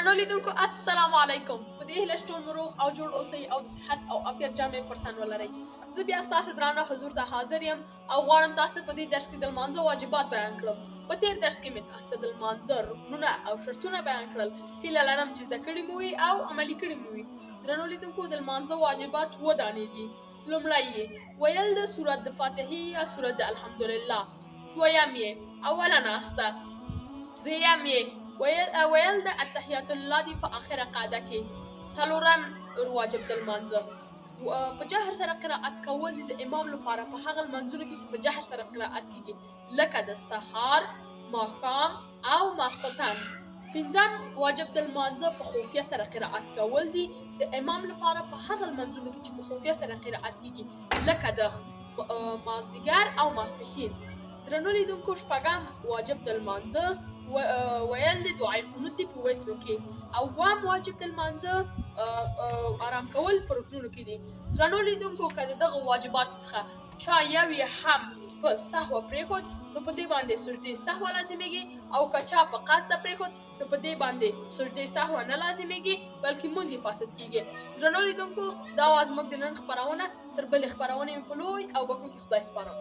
درنو لیدونکو السلام علیکم. په دې هیله چې ټول مو روغ او جوړ اوسئ او د صحت او عافیت جامې پر تن ولرئ. زه بیا ستاسو درانه حضور ته حاضر یم او غواړم تاسو ته په دې درس کې د لمانځه واجبات بیان کړم. په تېر درس کې مې تاسو ته د لمانځه رکنونه او شرطونه بیان کړل. هیله لرم چې زده کړي مو وي او عملي کړي مو وي. درنو لیدونکو د لمانځه واجبات اووه دانې دي. لومړی یې ویل د سورت د فاتحې یا سورت د الحمدلله. دویم یې اوله ناسته. دریم یې ویل د اتحیات الله دی په آخره قاعده کې. څلورم واجب د لمانځه په جهر سره قرائت کول د امام لپاره په هغه لمانځونو کې چې په جهر سره قرائت کیږي لکه د سهار، ماښام او ماسپښین. پنځم واجب د لمانځه په خفیه سره قرائت کول دي د امام لپاره په هغه لمانځونو کې چې په خفیه سره قرائت کیږي لکه د مازدیګر او ماسپښین. درنو لیدونکو شپږم واجب د لمانځه ویل د دعای قنوت دی په وترو کې. اووم واجب د لمانځه آرام کول په رکنونو کې دي. درنو لیدونکو که د دغه واجباتو څخه چا یو یې هم په سهوه پرېښود نو په دې باندې سجدې سهوه لازمیږي او که چا په قصده پرېښود نو په دې باندې سجدې سهوه نه لازمیږي بلکې لمونځ یې فاسد کیږي. درنو لیدونکو دا وه زموږ د نن خپرونه. تر بلې خپرونې مې په لوی او بښونکي خدای سپارم.